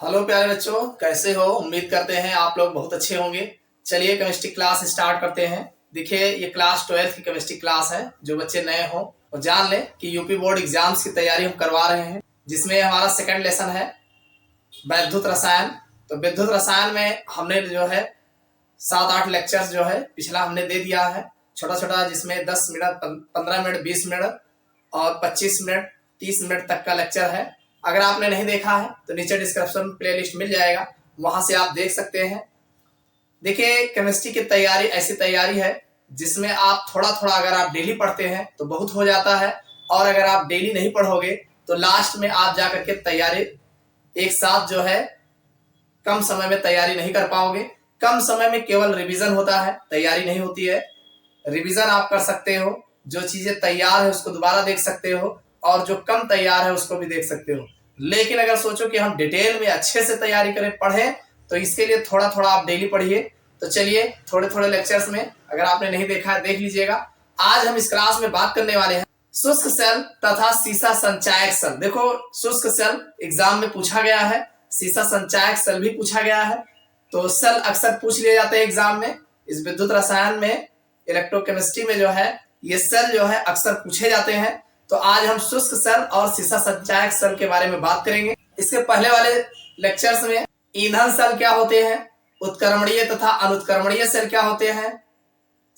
Hello प्यारे बच्चों, कैसे हो? उम्मीद करते हैं आप लोग बहुत अच्छे होंगे। चलिए केमिस्ट्री क्लास स्टार्ट करते हैं। देखिए ये क्लास 12th की केमिस्ट्री क्लास है। जो बच्चे नए हो वो जान लें कि यूपी बोर्ड एग्जाम्स की तैयारी हम करवा रहे हैं, जिसमें हमारा सेकंड लेसन है वैद्युत रसायन। तो विद्युत रसायन में हमने जो है 7-8 लेक्चर्स जो है पिछला हमने दे दिया है, छोटा छोटा, जिसमें 10 मिनट, 15 मिनट, 20 मिनट और 25 मिनट, 30 मिनट तक का लेक्चर है। अगर आपने नहीं देखा है तो नीचे डिस्क्रिप्शन में प्लेलिस्ट मिल जाएगा, वहां से आप देख सकते हैं। देखिए केमिस्ट्री की तैयारी ऐसी तैयारी है जिसमें आप थोड़ा थोड़ा अगर आप डेली पढ़ते हैं तो बहुत हो जाता है, और अगर आप डेली नहीं पढ़ोगे तो लास्ट में आप जाकर के तैयारी एक साथ जो है कम समय में तैयारी नहीं कर पाओगे। कम समय में केवल रिवीजन होता है, तैयारी नहीं होती है। रिवीजन आप कर सकते हो, जो चीजें तैयार है उसको दोबारा देख सकते हो, और जो कम तैयार है उसको भी देख सकते हो। लेकिन अगर सोचो कि हम डिटेल में अच्छे से तैयारी करें, पढ़ें, तो इसके लिए थोड़ा थोड़ा आप डेली पढ़िए। तो चलिए थोड़े थोड़े लेक्चर्स में, अगर आपने नहीं देखा है देख लीजिएगा। आज हम इस क्लास में बात करने वाले हैं शुष्क सेल तथा सीसा संचायक सेल। देखो शुष्क सेल एग्जाम में पूछा गया है, सीसा संचायक सेल भी पूछा गया है। तो सेल अक्सर पूछ लिए जाते हैं एग्जाम में। इस विद्युत रसायन में, इलेक्ट्रोकेमिस्ट्री में जो है ये सेल जो है अक्सर पूछे जाते हैं। तो आज हम शुष्क सेल और सीसा संचायक सेल के बारे में बात करेंगे। इसके पहले वाले लेक्चर्स में ईंधन सेल क्या होते हैं, उत्क्रमणीय तथा अनुत्क्रमणीय सेल क्या होते हैं,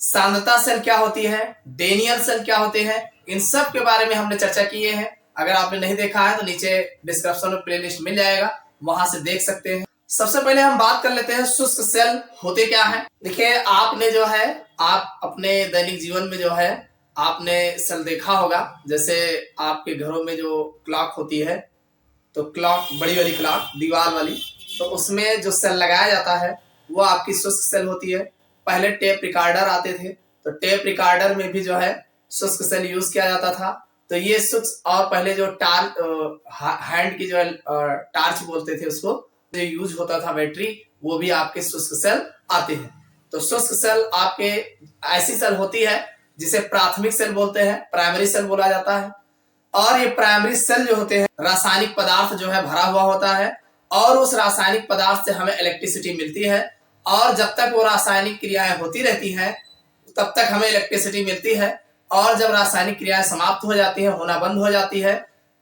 सांद्रता सेल क्या होती है, डेनियल सेल क्या होते हैं, इन सब के बारे में हमने चर्चा किए हैं। अगर आपने नहीं देखा है तो नीचे डिस्क्रिप्शन में प्लेलिस्ट मिल जाएगा, वहां से देख सकते हैं। सबसे पहले हम बात कर लेते हैं शुष्क सेल होते क्या है। देखिए आपने जो है, आप अपने दैनिक जीवन में जो है आपने सेल देखा होगा। जैसे आपके घरों में जो क्लॉक होती है, तो क्लॉक, बड़ी वाली क्लॉक, दीवार वाली, तो उसमें जो सेल लगाया जाता है वो आपकी शुष्क सेल होती है। पहले टेप रिकॉर्डर आते थे, तो टेप रिकॉर्डर में भी जो है शुष्क सेल यूज किया जाता था। तो ये शुष्क, और पहले जो हैंड की जो है टार्च बोलते थे उसको, जो यूज होता था बैटरी, वो भी आपके शुष्क सेल आते हैं। तो शुष्क सेल आपके ऐसी सेल होती है जिसे प्राथमिक सेल बोलते हैं, प्राइमरी सेल बोला जाता है। और ये प्राइमरी सेल जो होते हैं, रासायनिक पदार्थ जो है भरा हुआ होता है, और उस रासायनिक पदार्थ से हमें इलेक्ट्रिसिटी मिलती है। और जब तक वो रासायनिक क्रियाएं होती रहती हैं तब तक हमें इलेक्ट्रिसिटी मिलती है, और जब रासायनिक क्रियाएं समाप्त हो जाती है, होना बंद हो जाती है,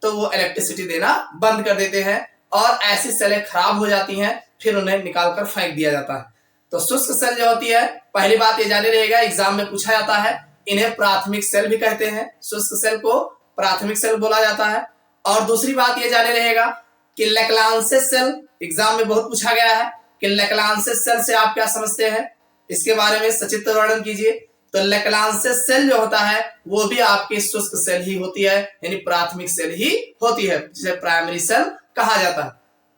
तो वो इलेक्ट्रिसिटी देना बंद कर देते हैं, और ऐसी सेलें खराब हो जाती हैं, फिर उन्हें निकाल कर फेंक दिया जाता है। तो शुष्क सेल जो होती है, पहली बात ये जाने रहेगा, एग्जाम में पूछा जाता है, इन्हें प्राथमिक सेल भी कहते हैं। शुष्क सेल को प्राथमिक सेल बोला जाता है। और दूसरी बात ये जाने रहेगा कि लेक्लांसिस सेल, एग्जाम में बहुत पूछा गया है कि लेक्लांसिस सेल से आप क्या समझते हैं, इसके बारे में सचित्र वर्णन कीजिए। तो लेक्लांसिस सेल जो होता है वो भी आपकी शुष्क सेल ही होती है, यानी प्राथमिक सेल ही होती है, जिसे प्राइमरी सेल कहा जाता है।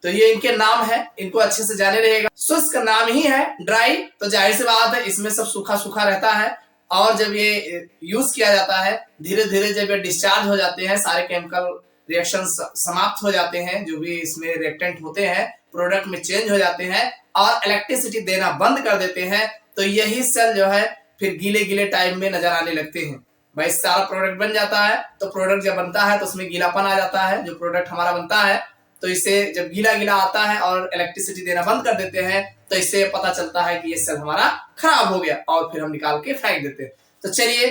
तो ये इनके नाम है, इनको अच्छे से जाने रहेगा। शुष्क नाम ही है ड्राई, तो जाहिर सी बात है इसमें सब सूखा सूखा रहता है, और जब ये यूज किया जाता है, धीरे धीरे जब ये डिस्चार्ज हो जाते हैं, सारे केमिकल रिएक्शन समाप्त हो जाते हैं, जो भी इसमें रिएक्टेंट होते हैं प्रोडक्ट में चेंज हो जाते हैं, और इलेक्ट्रिसिटी देना बंद कर देते हैं, तो यही सेल जो है फिर गीले गीले टाइप में नजर आने लगते हैं। भाई सारा प्रोडक्ट बन जाता है, तो प्रोडक्ट जब बनता है तो उसमें गीलापन आ जाता है, जो प्रोडक्ट हमारा बनता है, तो इसे जब गीला गीला आता है और इलेक्ट्रिसिटी देना बंद कर देते हैं, तो इससे पता चलता है कि ये सेल हमारा खराब हो गया, और फिर हम निकाल के फेंक देते हैं। तो चलिए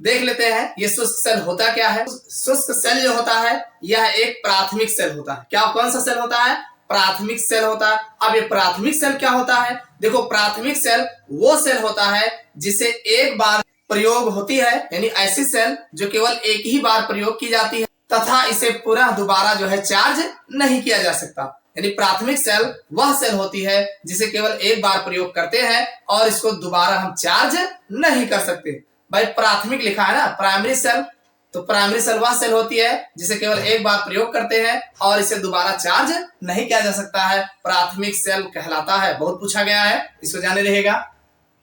देख लेते हैं ये शुष्क सेल होता क्या है। शुष्क सेल जो होता है यह एक प्राथमिक सेल होता है। क्या, कौन सा सेल होता है? प्राथमिक सेल होता है। अब ये प्राथमिक सेल क्या होता है? देखो प्राथमिक सेल वो सेल होता है जिसे एक बार प्रयोग होती है, यानी ऐसी सेल जो केवल एक ही बार प्रयोग की जाती है तथा इसे पुनः दोबारा जो है चार्ज नहीं किया जा सकता। यानी प्राथमिक सेल वह सेल होती है जिसे केवल एक बार प्रयोग करते हैं और इसको दोबारा हम चार्ज नहीं कर सकते। भाई प्राथमिक लिखा है ना, प्राइमरी सेल, तो प्राइमरी सेल वह सेल होती है जिसे केवल एक बार प्रयोग करते हैं और इसे दोबारा चार्ज नहीं किया जा सकता है, प्राथमिक सेल कहलाता है। बहुत पूछा गया है, इसको जाने रहेगा।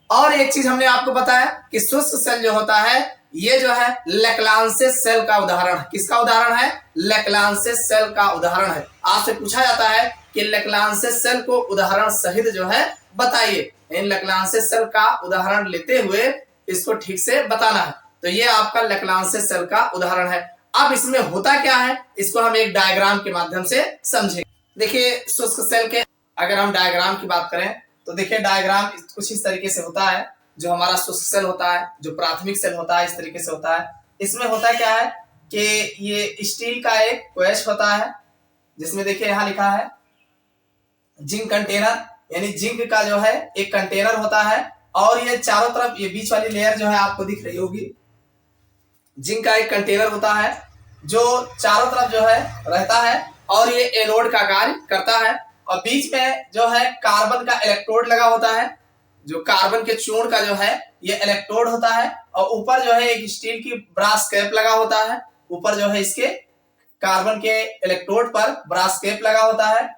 और एक चीज हमने आपको बताया कि शुष्क सेल जो होता है ये जो है लेक्लांसिस सेल का उदाहरण है। किसका उदाहरण है? लेक्लांसिस सेल का उदाहरण है। आपसे पूछा जाता है कि लेक्लांसिस सेल को उदाहरण सहित जो है बताइए। इन लेक्लांसिस सेल का उदाहरण लेते हुए इसको ठीक से बताना है। तो ये आपका लेक्लांसिस सेल का उदाहरण है। अब इसमें होता क्या है, इसको हम एक डायग्राम के माध्यम से समझेंगे। देखिए शुष्क सेल के अगर हम डायग्राम की बात करें तो देखिए डायग्राम कुछ इस तरीके से होता है। जो हमारा शुष्क सेल होता है, जो प्राथमिक सेल होता है, इस तरीके से होता है। इसमें होता क्या है कि ये स्टील का एक कोएच होता है, जिसमें देखिए यहाँ लिखा है जिंक कंटेनर, यानी जिंक का जो है एक कंटेनर होता है। और ये चारों तरफ ये बीच वाली लेयर जो है आपको दिख रही होगी, जिंक का एक कंटेनर होता है जो चारों तरफ जो है रहता है और ये एनोड का कार्य करता है। और बीच में जो है कार्बन का इलेक्ट्रोड लगा होता है, जो कार्बन के चूर्ण का जो है ये इलेक्ट्रोड होता है। और ऊपर जो है एक स्टील की ब्रास कैप लगा होता है, ऊपर जो है इसके कार्बन के इलेक्ट्रोड पर ब्रास कैप लगा होता है।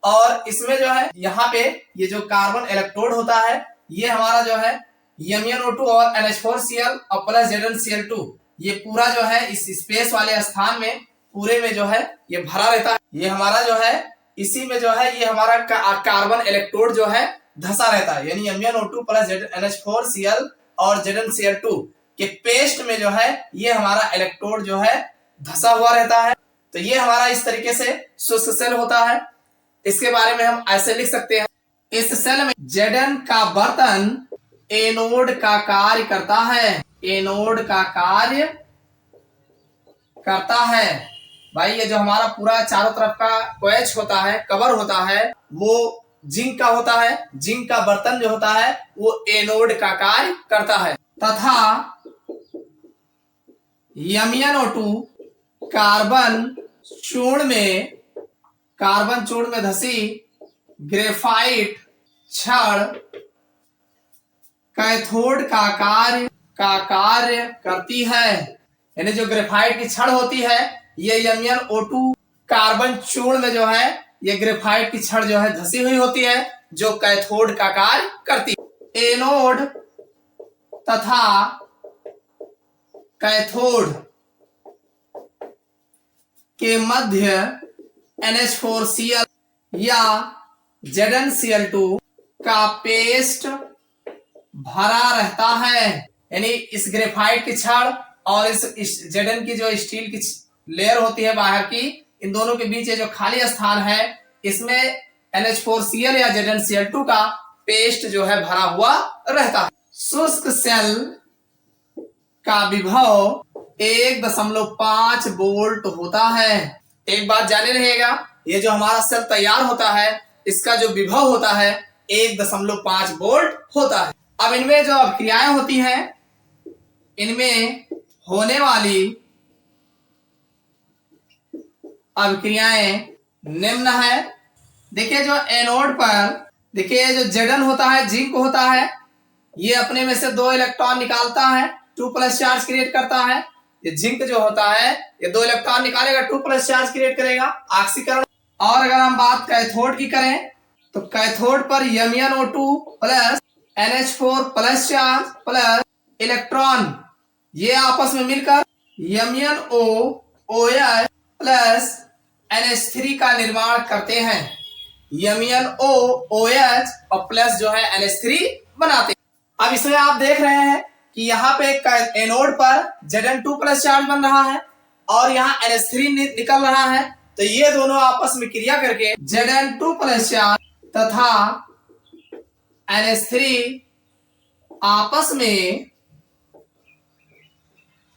और इसमें जो है यहाँ पे ये जो कार्बन इलेक्ट्रोड होता है ये हमारा जो है MnO2 और NH4Cl और प्लस ZnCl2, ये पूरा जो है इस स्पेस वाले स्थान में पूरे में जो है ये भरा रहता है। ये हमारा जो है इसी में जो है ये हमारा कार्बन इलेक्ट्रोड जो है धसा रहता है, यानी MnO2 प्लस NH4Cl और ZnCl2 के पेस्ट में जो है ये हमारा इलेक्ट्रोड जो है धसा हुआ रहता है। तो ये हमारा इस तरीके से शुष्क सेल होता है। इसके बारे में हम ऐसे लिख सकते हैं, इस सेल में Zn का बर्तन एनोड का कार्य करता है, एनोड का कार्य करता है। भाई ये जो हमारा पूरा चारों तरफ का कोएच होता है, कवर होता है, वो जिंक का होता है। जिंक का बर्तन जो होता है वो एनोड का कार्य करता है। तथा MnO2 कार्बन चूर्ण में धसी ग्रेफाइट छड़ कैथोड का कार्य करती है। यानी जो ग्रेफाइट की छड़ होती है ये MnO2 कार्बन चूर्ण में जो है ये ग्रेफाइट की छड़ जो है धसी हुई होती है, जो कैथोड का कार्य करती है। एनोड तथा कैथोड के मध्य NH4Cl या ZnCl2 का पेस्ट भरा रहता है। यानी इस ग्रेफाइट की छड़ और इस Zn की जो स्टील की लेयर होती है बाहर की, इन दोनों के बीच ये जो खाली स्थान है इसमें NH4Cl या ZnCl2 का पेस्ट जो है भरा हुआ रहता है। शुष्क सेल का विभव 1.5 वोल्ट होता है। एक बात जाने रहेगा, ये जो हमारा सेल तैयार होता है इसका जो विभव होता है 1.5 वोल्ट होता है। अब इनमें जो अभिक्रियाएं होती हैं, इनमें होने वाली अभिक्रियाएं निम्न है। देखिए जो एनोड पर देखिए जो Zn होता है, जिंक होता है, ये अपने में से 2 इलेक्ट्रॉन निकालता है, 2+ चार्ज क्रिएट करता है। ये जिंक जो होता है ये 2 इलेक्ट्रॉन निकालेगा, 2+ चार्ज क्रिएट करेगा, ऑक्सीकरण। और अगर हम बात कैथोड की करें तो कैथोड पर MnO2 plus NH4+ charge plus electron ये आपस में मिलकर MnOOH प्लस NH3 का निर्माण करते हैं। MnOOH और प्लस जो है NH3 बनाते हैं। अब इसमें आप देख रहे हैं कि यहाँ पे एनोड पर Zn2+ चार्ज बन रहा है और यहाँ NH3 निकल रहा है। तो ये दोनों आपस में क्रिया करके Zn2+ चार्ज तथा NH3 आपस में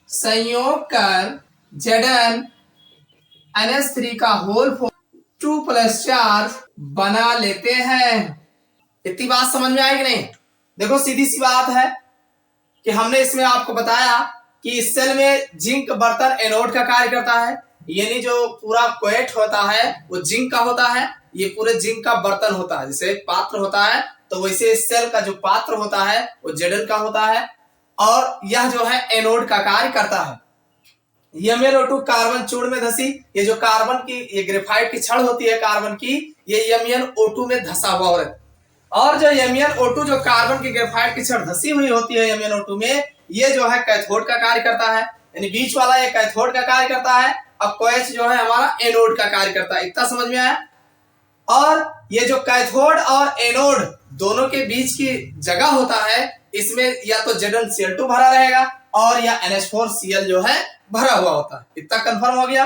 संयोग कर Zn NH3 का होल 2+ चार्ज बना लेते हैं। इतनी बात समझ में आई कि नहीं? देखो सीधी सी बात है कि हमने इसमें आपको बताया कि इस सेल में जिंक बर्तन एनोड का कार्य करता है, यानी जो पूरा कोएट होता है वो जिंक का होता है। ये पूरे जिंक का बर्तन होता है, जैसे पात्र होता है तो वैसे इस सेल का जो पात्र होता है वो Zn का होता है और यह जो है एनोड का कार्य करता है। MnO2 कार्बन चूर्ण में धसी, ये जो कार्बन की ये ग्रेफाइट की छड़ होती है कार्बन की, ये MnO2 में धसा हुआ होता है। और जो MnO2 जो कार्बन की ग्रेफाइट की छड़ धसी हुई होती है MnO2 में, ये जो है कैथोड का कार्य करता है, यानी बीच वाला ये कैथोड का कार्य करता है। अब कोएच जो है हमारा एनोड का कार्य करता है। इतना समझ में आया? और ये जो कैथोड और एनोड दोनों के बीच की जगह होता है, इसमें या तो ZnCl2 भरा रहेगा और या NH4Cl जो है भरा हुआ होता है। इतना कंफर्म हो गया।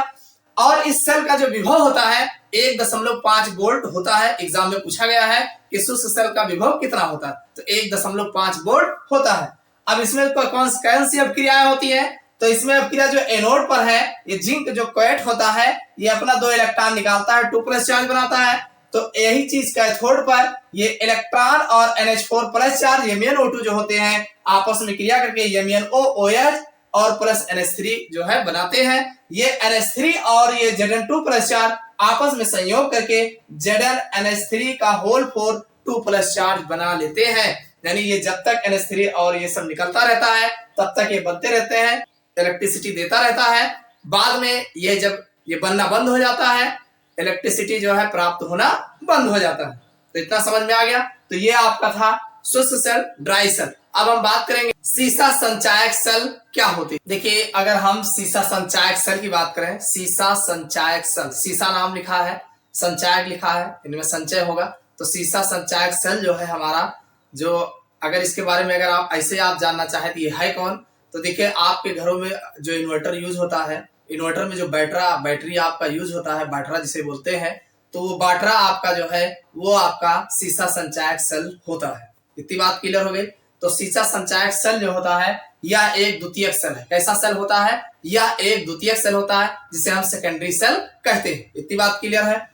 और इस सेल का जो विभव होता है 1.5 वोल्ट होता है। एग्जाम में पूछा गया है कि शुष्क सेल का विभव कितना होता है, तो 1.5 वोल्ट होता है। अब इसमें कौन सी अभिक्रियाएं होती है, तो इसमें अभिक्रिया जो एनोड पर है, ये जिंक जो क्वेट होता है ये अपना 2 इलेक्ट्रॉन निकालता है, 2+ चार्ज बनाता है। तो यही चीज कैथोड पर ये इलेक्ट्रॉन और NH4+ चार्ज MnO2 जो होते हैं आपस में क्रिया करके MnOOH और प्लस NH3 जो है बनाते हैं। ये NH3 और ये Zn2+ चार्ज आपस में संयोग करके ZnNH3 का होल 2+ चार्ज बना लेते हैं। यानी ये जब तक NH3 और ये सब निकलता रहता है तब तक ये बनते रहते हैं, इलेक्ट्रिसिटी देता रहता है। बाद में ये जब ये बनना बंद हो जाता है, इलेक्ट्रिसिटी जो है प्राप्त होना बंद हो जाता है। तो इतना समझ में आ गया। तो ये आपका था शुष्क सेल, ड्राई सेल। अब हम बात करेंगे सीसा संचायक सेल क्या होती है। देखिए अगर हम सीसा संचायक सेल की बात करें, सीसा संचायक सेल, सीसा नाम लिखा है, संचायक लिखा है, इनमें संचय होगा। तो सीसा संचायक सेल जो है हमारा, जो अगर इसके बारे में अगर आप ऐसे आप जानना चाहें तो ये है कौन, तो देखिए आपके घरों में जो इन्वर्टर यूज होता है, इन्वर्टर में जो बैटरी आपका यूज होता है, बाटरा जिसे बोलते हैं, तो वो बाटरा आपका जो है वो आपका सीसा संचायक सेल होता है। इतनी बात क्लियर हो गई। तो सीसा संचायक सेल जो होता है यह एक द्वितीयक सेल है। कैसा सेल होता है, यह एक द्वितीयक सेल होता है जिसे हम सेकेंडरी सेल कहते हैं। इतनी बात क्लियर है।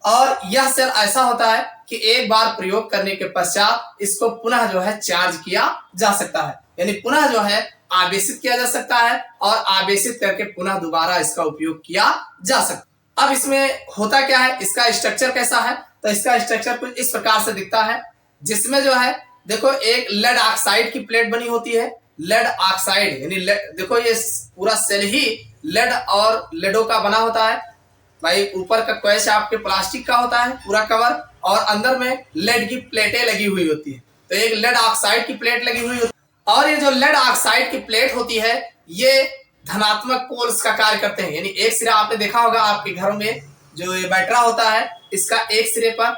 और यह सेल ऐसा होता है कि एक बार प्रयोग करने के पश्चात इसको पुनः जो है चार्ज किया जा सकता है, यानी पुनः जो है आवेशित किया जा सकता है और आवेशित करके पुनः दोबारा इसका उपयोग किया जा सकता है। अब इसमें होता क्या है, इसका स्ट्रक्चर कैसा है, तो इसका स्ट्रक्चर कुछ इस प्रकार से दिखता है, जिसमें जो है देखो एक लेड ऑक्साइड की प्लेट बनी होती है। लेड ऑक्साइड यानी देखो ये पूरा सेल ही लेड और लेडो का बना होता है। भाई ऊपर का क्वेश आपके प्लास्टिक का होता है पूरा कवर, और अंदर में लेड की प्लेटें लगी हुई होती है। तो एक लेड ऑक्साइड की प्लेट लगी हुई होती है, और ये जो लेड ऑक्साइड की प्लेट होती है ये धनात्मक पोल्स का कार्य करते हैं। यानी एक सिरा आपने देखा होगा आपके घरों में जो ये बैटरा होता है, इसका एक सिरे पर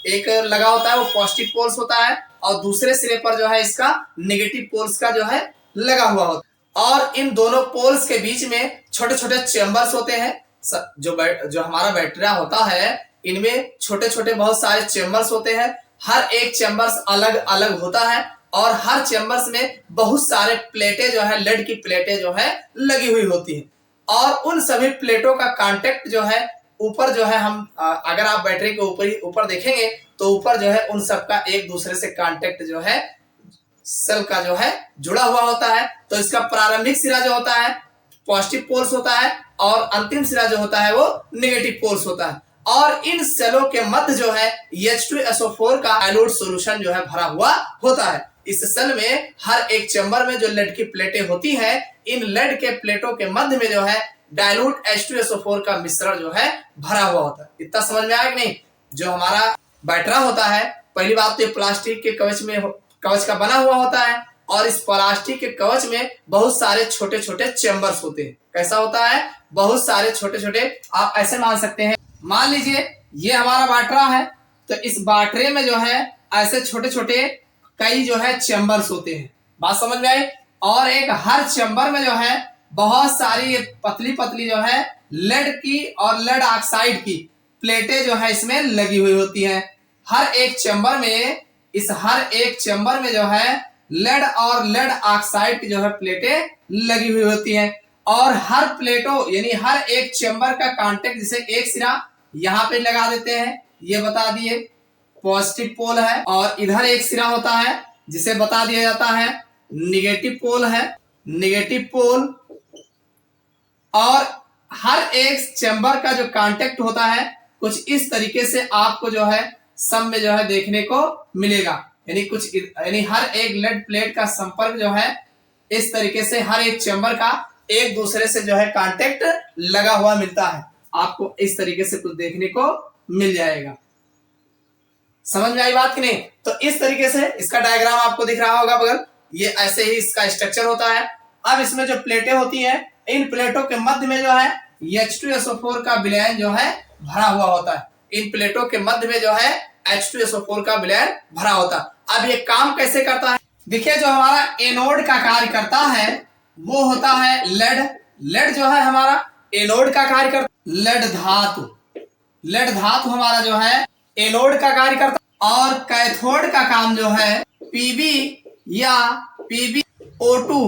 एक लगा होता है वो पॉजिटिव पोल्स होता है, और दूसरे सिरे पर जो है इसका नेगेटिव पोल्स का जो है लगा हुआ होता है। और इन दोनों पोल्स के बीच में छोटे छोटे चेम्बर्स होते हैं। जो हमारा बैटरा होता है इनमें छोटे छोटे बहुत सारे चेम्बर्स होते हैं। हर एक चेम्बर्स अलग अलग होता है, और हर चेम्बर्स में बहुत सारे प्लेटें जो है लेड की प्लेटें जो है लगी हुई होती हैं। और उन सभी प्लेटों का कांटेक्ट जो है ऊपर जो है हम अगर आप बैटरी के ऊपर देखेंगे तो ऊपर जो है उन सबका एक दूसरे से कांटेक्ट जो है सेल का जो है जुड़ा हुआ होता है। तो इसका प्रारंभिक सिरा जो होता है पॉजिटिव पोल्स होता है, और अंतिम सिरा जो होता है वो नेगेटिव पोल्स होता है। और इन सेलों के मध्य जो है H2SO4 का डाइल्यूट सॉल्यूशन जो है भरा हुआ होता है। इस सेल में हर एक चेंबर में जो लेड की प्लेटें होती हैं, इन लेड के प्लेटों के मध्य में जो है डाइल्यूट H2SO4 का मिश्रण जो है भरा हुआ होता है। इतना समझ में आया कि नहीं। जो हमारा बैटरा होता है, पहली बात तो प्लास्टिक के कवच का बना हुआ होता है, और इस प्लास्टिक के कवच में बहुत सारे छोटे छोटे चेंबर्स होते हैं। कैसा होता है, बहुत सारे छोटे छोटे, आप ऐसे मान सकते हैं, मान लीजिए ये हमारा बाटरा है, तो इस बाटरे में जो है ऐसे छोटे छोटे कई जो है चेंबर्स होते हैं। बात समझ में आई। और एक हर चेंबर में जो है बहुत सारी पतली पतली जो है लेड की और लेड ऑक्साइड की प्लेटें जो है इसमें लगी हुई होती हैं। हर एक चेंबर में, इस हर एक चेंबर में जो है लेड और लेड ऑक्साइड की जो है प्लेटें लगी हुई होती हैं। और हर प्लेटों यानी हर एक चेंबर का कांटेक्ट, जैसे एक सिरा यहाँ पे लगा देते हैं, ये बता दिए पॉजिटिव पोल है, और इधर एक सिरा होता है जिसे बता दिया जाता है निगेटिव पोल है, निगेटिव पोल। और हर एक चेंबर का जो कांटेक्ट होता है कुछ इस तरीके से आपको जो है सब में जो है देखने को मिलेगा। यानी हर एक लेड प्लेट का संपर्क जो है इस तरीके से हर एक चेंबर का एक दूसरे से जो है कांटेक्ट लगा हुआ मिलता है। आपको इस तरीके से कुछ देखने को मिल जाएगा। समझ में आई बात कि नहीं। तो इस तरीके से इसका डायग्राम आपको दिख रहा होगा बगल, ये ऐसे ही इसका स्ट्रक्चर होता है। अब इसमें जो प्लेटें होती हैं, इन प्लेटों के मध्य में जो है H2SO4 का विलयन जो है भरा हुआ होता है। इन प्लेटों के मध्य में जो है H2SO4 का विलयन भरा होता है। अब ये काम कैसे करता है, देखिए जो हमारा एनोड का कार्य करता है वो होता है लेड। लेड जो है हमारा एनोड का कार्य करता है, लेड धातु। लेड धातु हमारा जो है एनोड का कार्य करता है और कैथोड का काम जो है पीबी या PbO2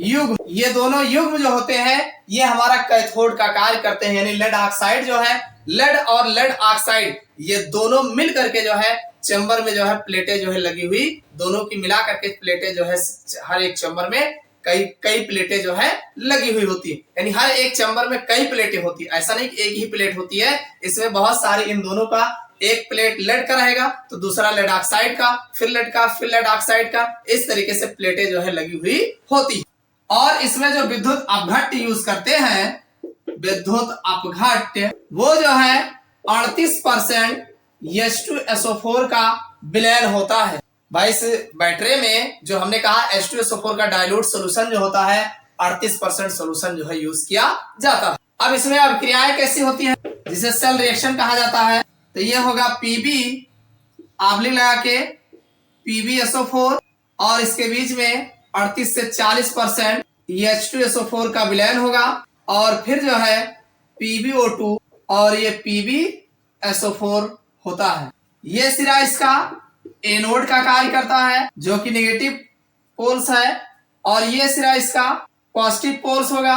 युग्म, ये दोनों युग्म जो होते हैं ये हमारा कैथोड का कार्य करते हैं। यानी लेड ऑक्साइड जो है, लेड और लेड ऑक्साइड ये दोनों मिल करके जो है चैम्बर में जो है प्लेटें जो है लगी हुई, दोनों की मिला करके प्लेटें जो है हर एक चैम्बर में कई प्लेटें जो है लगी हुई होती है। यानी हर एक चैम्बर में कई प्लेटें होती है, ऐसा नहीं कि एक ही प्लेट होती है, इसमें बहुत सारी इन दोनों का, एक प्लेट लेड का रहेगा तो दूसरा लेड ऑक्साइड का, फिर लेड का, फिर लेड ऑक्साइड का, इस तरीके से प्लेटें जो है लगी हुई होती है। और इसमें जो विद्युत अपघट्ट यूज करते हैं, विद्युत अपघट्ट, वो जो है 38% H2SO4 का विलयन होता है। भाई इस बैटरी में जो हमने कहा H2SO4 का डाइल्यूट सोल्यूशन जो होता है 38% सोल्यूशन जो है यूज किया जाता है। अब इसमें अभिक्रियाएं कैसी होती है, जिसे सेल रिएक्शन कहा जाता है। तो ये होगा Pb आवली लगा के PbSO4 और इसके बीच में 38 से 40% H2SO4 का विलयन होगा और फिर जो है PbO2 और ये PbSO4 होता है। ये सिरा इसका एनोड का कार्य करता है जो कि नेगेटिव पोल्स है और ये सिरा इसका पॉजिटिव पोल्स होगा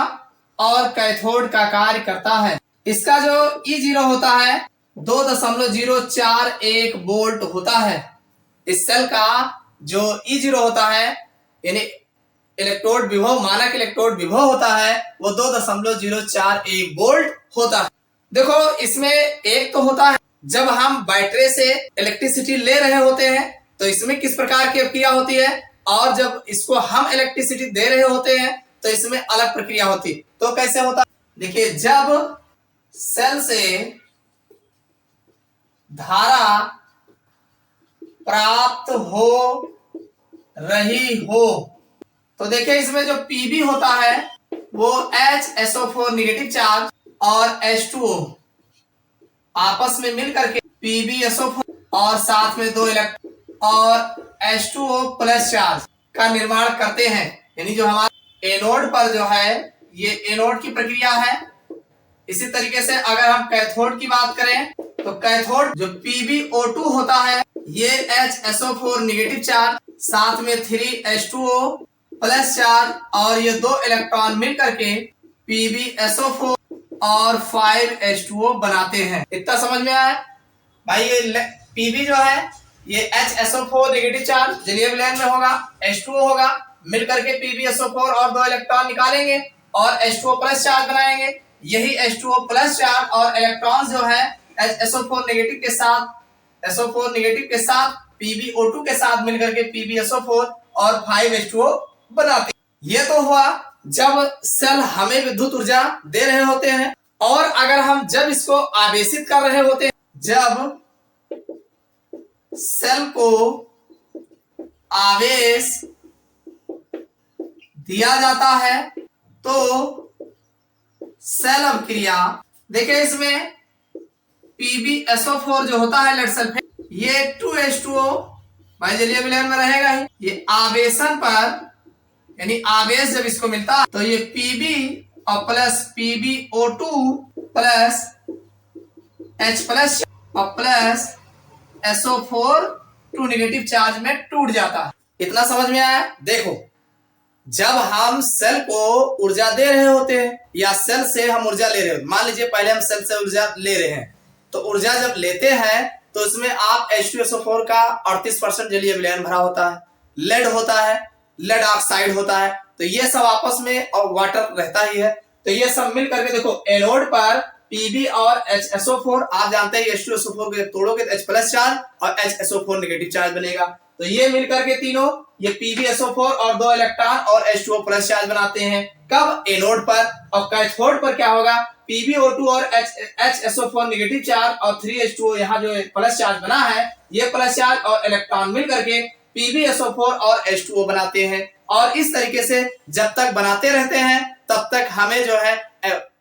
और कैथोड का कार्य करता है। इसका जो E0 होता है 2.041 वोल्ट होता है। इस सेल का जो E0 होता है यानी इलेक्ट्रोड विभव, मानक इलेक्ट्रोड विभव होता है वो 2.041 वोल्ट होता है। देखो इसमें एक तो होता है जब हम बैटरी से इलेक्ट्रिसिटी ले रहे होते हैं तो इसमें किस प्रकार की प्रक्रिया होती है, और जब इसको हम इलेक्ट्रिसिटी दे रहे होते हैं तो इसमें अलग प्रक्रिया होती है। तो कैसे होता है, देखिए जब सेल से धारा प्राप्त हो रही हो तो देखिए इसमें जो Pb होता है वो HSO4 नेगेटिव चार्ज और H2O आपस में मिल करके PbSO4 और साथ में 2 इलेक्ट्रॉन और H2O प्लस चार्ज का निर्माण करते हैं। यानी जो हमारा एनोड पर जो है ये एनोड की प्रक्रिया है। इसी तरीके से अगर हम कैथोड की बात करें तो कैथोड जो PbO2 होता है ये HSO4 नेगेटिव चार्ज साथ में 3H2O प्लस चार्ज और ये 2 इलेक्ट्रॉन मिल करके PbSO4 और 5H2O बनाते हैं। इतना समझ में आया भाई। ये Pb जो है ये HSO4 नेगेटिव चार्ज जलीय विलयन में होगा, H2O होगा, मिलकर के PbSO4 और 2 इलेक्ट्रॉन निकालेंगे और H2O प्लस चार्ज बनाएंगे। यही H2O प्लस चार्ज और इलेक्ट्रॉन जो है SO4 नेगेटिव के साथ PbO2 के साथ मिलकर के PbSO4 और 5H2O बनाते हैं। ये तो हुआ जब सेल हमें विद्युत ऊर्जा दे रहे होते हैं। और अगर हम जब इसको आवेशित कर रहे होते हैं, जब सेल को आवेश दिया जाता है तो सेल अभिक्रिया, देखिए इसमें PbSO4 जो होता है लेड सल्फेट, ये 2H2O भाई जलीय विलयन में रहेगा ही। ये आवेशन पर यानी आवेश जब इसको मिलता है तो ये Pb और plus PbO2 plus H plus और प्लस SO4 2 नेगेटिव चार्ज में टूट जाता है। इतना समझ में आया। देखो जब हम सेल को ऊर्जा दे रहे होते हैं या सेल से हम ऊर्जा ले रहे हो, मान लीजिए पहले हम सेल से ऊर्जा ले रहे हैं तो ऊर्जा जब लेते हैं तो इसमें आप H2SO4 का 38% जलीय विलयन भरा होता है, लेड होता है, लेड ऑक्साइड होता है, तो ये सब आपस में और वाटर रहता ही है। तो ये सब मिल करके देखो एनोड पर Pb और HSO4, आप जानते हैं H2SO4 को तोड़ोगे तो H प्लस चार्ज और HSO4 नेगेटिव चार्ज बनेगा। तो ये मिल करके तीनों ये PbSO4 और 2 इलेक्ट्रॉन और H2O प्लस चार्ज बनाते हैं। कब? एनोड पर। और कैथोड पर क्या होगा? PbO2 और HSO4 नेगेटिव चार्ज और 3H2O यहाँ जो प्लस चार्ज बना है ये प्लस चार्ज और इलेक्ट्रॉन मिल करके PbSO4 और H2O बनाते हैं। और इस तरीके से जब तक बनाते रहते हैं तब तक हमें जो है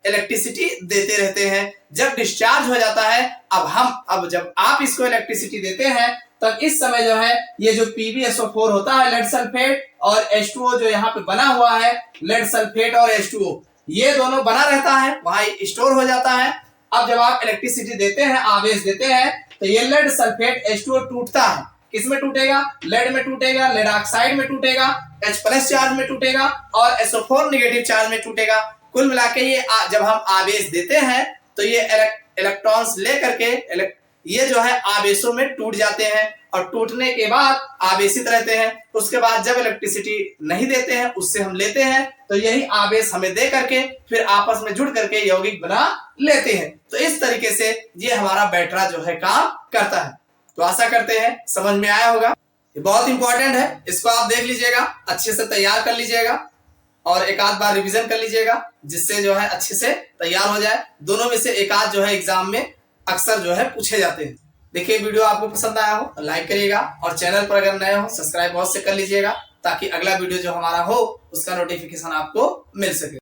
इलेक्ट्रिसिटी देते रहते हैं। जब डिस्चार्ज हो जाता है अब जब आप इसको इलेक्ट्रिसिटी देते हैं तब इस समय जो है ये जो PbSO4 होता है लेड सल्फेट और H2O जो यहाँ पे बना हुआ है लेड सल्फेट और H2O, ये दोनों बना रहता है, वहां स्टोर हो जाता है। अब जब आप इलेक्ट्रिसिटी देते हैं, आवेश देते हैं, तो ये लेड सल्फेट H2O टूटता है। किसमें टूटेगा? लेड में टूटेगा, लेड ऑक्साइड में टूटेगा, H+ चार्ज में टूटेगा और SO4 नेगेटिव चार्ज में टूटेगा। कुल मिला के ये जब हम आवेश देते हैं तो ये इलेक्ट्रॉन्स लेकर के ये जो है आवेशों में टूट जाते हैं और टूटने के बाद आवेशित रहते हैं। उसके बाद जब इलेक्ट्रिसिटी नहीं देते हैं, उससे हम लेते हैं, तो यही आवेश हमें दे करके फिर आपस में जुड़ करके यौगिक बना लेते हैं। तो इस तरीके से ये हमारा बैटरा जो है काम करता है। तो आशा करते हैं समझ में आया होगा। ये बहुत इंपॉर्टेंट है, इसको आप देख लीजिएगा, अच्छे से तैयार कर लीजिएगा और एक आध बार रिवीजन कर लीजिएगा, जिससे जो है अच्छे से तैयार हो जाए। दोनों में से एक आध जो है एग्जाम में अक्सर जो है पूछे जाते हैं। देखिए वीडियो आपको पसंद आया हो लाइक करिएगा और चैनल पर अगर नए हो सब्सक्राइब बहुत से कर लीजिएगा, ताकि अगला वीडियो जो हमारा हो उसका नोटिफिकेशन आपको मिल सके।